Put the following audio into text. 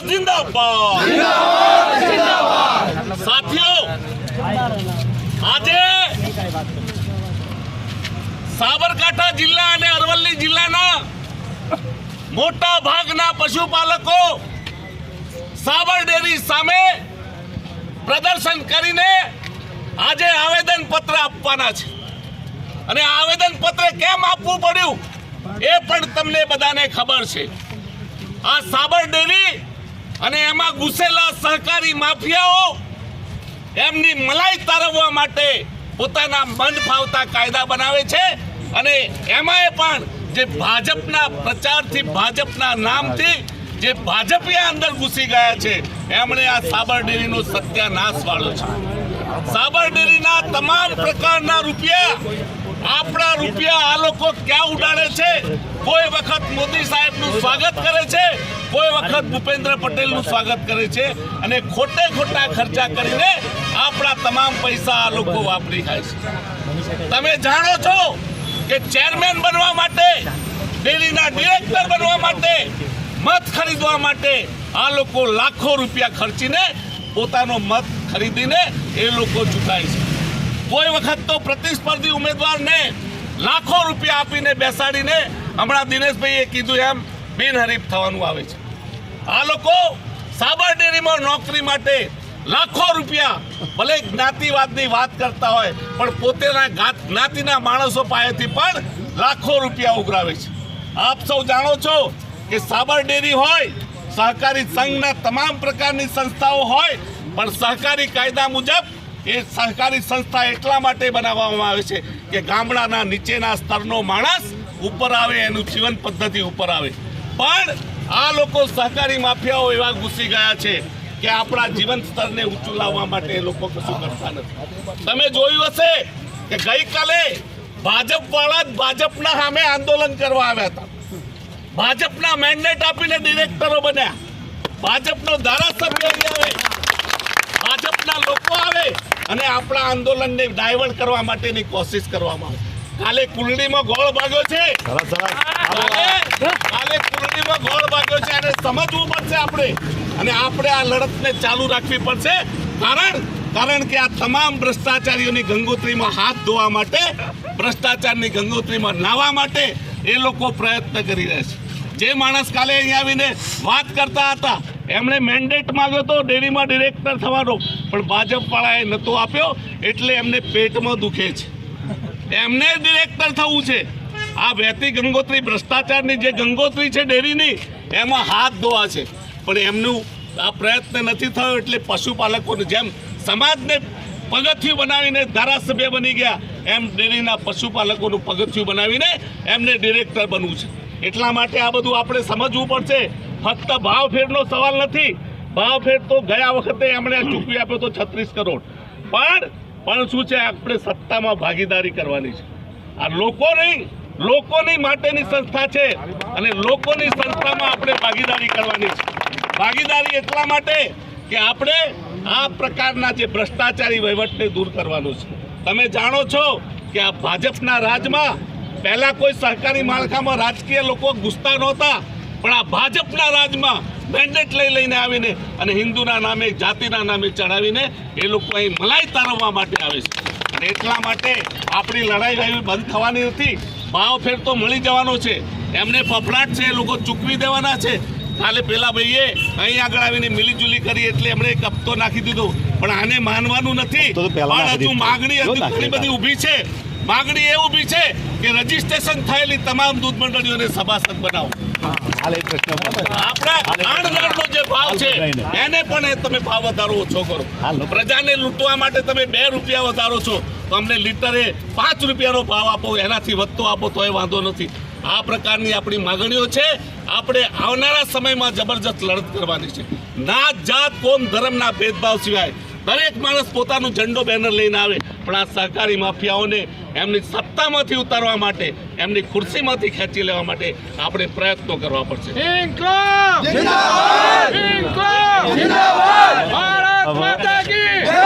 जिंदाबाद साथियों, आज साबरकांठा जिल्ला અને અરવલ્લી જિલ્લાના મોટા ભાગના પશુપાલકો સાબર ડેરી સામે પ્રદર્શન કરીને આજે આવેદન પત્ર આપવાના છે અને આવેદન પત્ર કેમ આપવું પડ્યું એ પણ તમને બધાને ખબર છે। આ સાબર ડેરી અને એમાં ઘૂસેલા સહકારી માફિયાઓ એમની મલાઈ તારવવા માટે પોતાના મન ફાવતા કાયદા બનાવે છે અને એમાંય પણ જે ભાજપના પ્રચારથી ભાજપના નામથી જે ભાજપિયા અંદર ઘૂસી ગયા છે એમણે આ સાબર ડેરીનો સત્યાનાશ વાળ્યો છે। સાબર ડેરીના તમામ પ્રકારના રૂપિયા આપણા રૂપિયા આ લોકો ક્યાં ઉડાડે છે? કોઈ વખત મોદી સાહેબનું સ્વાગત કરે છે, કોઈ વખત ભૂપેન્દ્ર પટેલનું સ્વાગત કરે છે અને ખોટે ખોટા ખર્ચા કરીને આપણા તમામ પૈસા આ લોકો વાપરી ખાય છે। તમે જાણો છો કે ચેરમેન બનવા માટે, ડેરીના ડિરેક્ટર બનવા માટે, મત ખરીદવા માટે આ લોકો લાખો રૂપિયા ખર્ચીને પોતાનો મત ખરીદીને એ લોકો ચૂકાય છે। કોઈ વખત તો પ્રતિસ્પર્ધી ઉમેદવારને લાખો રૂપિયા આપીને બેસાડીને હમણાં દિનેશભાઈએ કીધું એમ બિનહરીફ થવાનું આવે છે। આ લોકો સાબર ડેરીમાં નોકરી માટે લાખો રૂપિયા, ભલે જ્ઞાતિવાદની વાત કરતા હોય પણ પોતાના જ્ઞાતિના માણસો પાસેથી પણ લાખો રૂપિયા ઉઘરાવે છે। આપ સૌ જાણો છો કે સાબર ડેરી હોય, સહકારી સંઘના તમામ પ્રકારની સંસ્થાઓ હોય પણ સહકારી કાયદા મુજબ એ સહકારી સંસ્થા એટલા માટે બનાવવામાં આવે છે કે ગામડાના નીચેના સ્તરનો માણસ ઉપર આવે, એનું જીવન પદ્ધતિ ઉપર આવે। પણ આ લોકો સહકારી માફિયાઓ એવા ઘૂસી ગયા છે કે આપણા જીવન સ્તરને ઊંચું લાવવા માટે એ લોકો કશું કરતા નથી। તમે જોયું હશે કે ગઈકાલે ભાજપવાળા જ ભાજપના સામે આંદોલન કરવા આવ્યા હતા, ભાજપના મેન્ડેટ આપીને ડિરેક્ટરો બન્યા, ભાજપનો ધારાસભ્ય આવે, ભાજપના લોકો આવે અને આપણા આંદોલનને ડાયવર્ટ કરવા માટેની કોશિશ કરવામાં આવે। કાલે કુલડીમાં ગોળ ભાગ્યો છે, કાલે કુલડીમાં ગોળ ભાગ્યો છે અને સમજવું પડશે આપણે અને આપણે આ લડતને ચાલુ રાખવી પડશે। કારણ કે આ તમામ ભ્રષ્ટાચારીઓની ગંગોત્રીમાં હાથ ધોવા માટે, ભ્રષ્ટાચારની ગંગોત્રીમાં નાહવા માટે એ લોકો પ્રયત્ન કરી રહ્યા છે। જે માણસ કાલે અહીંયા આવીને વાત કરતા હતા એમણે મેન્ડેટ માંગ્યો હતો ડેરીમાં ડિરેક્ટર થવાનો, પણ ભાજપવાળાએ નહોતો આપ્યો એટલે એમને પેટમાં દુખે છે, એમને ડિરેક્ટર થવું છે। આ વહેતી ગંગોત્રી, ભ્રષ્ટાચારની જે ગંગોત્રી છે ડેરીની, એમાં હાથ ધોવા છે પણ એમનું આ પ્રયત્ન નથી થયો એટલે પશુપાલકોને જેમ સમાજને પગથિયું બનાવીને ધારાસભ્ય બની ગયા એમ ડેરીના પશુપાલકોનું પગથિયું બનાવીને એમને ડિરેક્ટર બનવું છે। એટલા માટે આ બધું આપણે સમજવું પડશે। ફક્ત ભાવફેરનો સવાલ નથી, ભાવફેર તો ગયા વખતે એમણે ચૂકવી આપ્યો તો 36 કરોડ, પણ શું છે, આપણે સત્તામાં ભાગીદારી કરવાની છે। આ લોકોની માટેની સંસ્થા છે અને લોકોની સંસ્થામાં આપણે ભાગીદારી કરવાની છે। ભાગીદારી એટલા માટે કે આપણે આ પ્રકારના જે ભ્રષ્ટાચારી વહીવટને દૂર કરવાનો છે। તમે જાણો છો કે આ ભાજપના રાજમાં પહેલા કોઈ સહકારી માળખામાં રાજકીય લોકો ઘૂસતા નહોતા, પણ આ ભાજપના રાજમાં મેન્ડેટ લઈને આવીને અને હિન્દુના નામે, જાતિના નામે ચડાવીને એ લોકો અહીં મલાઈ તારવવા માટે આવે છે અને એટલા માટે આપણી લડાઈ બંધ થવાની નથી। ભાવફેર તો મળી જવાનો છે, એમને ફફડાટ છે, એ લોકો ચૂકવી દેવાના છે। કાલે પેલા ભાઈએ અહીં આગળ આવીને મિલીજુલી કરી એટલે એમણે એક હપ્તો નાખી દીધો, પણ આને માનવાનું નથી। પણ હજુ માગણી ઘણી બધી ઊભી છે। માગણી એ ઊભી છે કે રજીસ્ટ્રેશન થયેલી તમામ દૂધ મંડળીઓને સભાસદ બનાવો। આપણા ખાંડનો જે ભાવ છે એને પણ તમે ભાવ વધારો ઓછો કરો। પ્રજાને લૂંટવા માટે તમે 2 રૂપિયા વધારો છો તો અમને લીટરે 5 રૂપિયાનો ભાવ આપો, એનાથી વધતો આપો તો એ વાંધો નથી। આ પ્રકારની આપણી માગણીઓ છે। આપણે આવનારા સમયમાં જબરજસ્ત લડત કરવાની છે। નાત, જાત, કોમ, ધર્મના ભેદભાવ સિવાય દરેક માણસ પોતાનું ઝંડો બેનર લઈને આવે, પણ આ સહકારી માફિયાઓને એમની સત્તામાંથી ઉતારવા માટે, એમની ખુરશીમાંથી ખેંચી લેવા માટે આપણે પ્રયત્નો કરવા પડશે। ઇન્કલાબ જિંદાબાદ, ઇન્કલાબ જિંદાબાદ, ભારત માતા કી જય।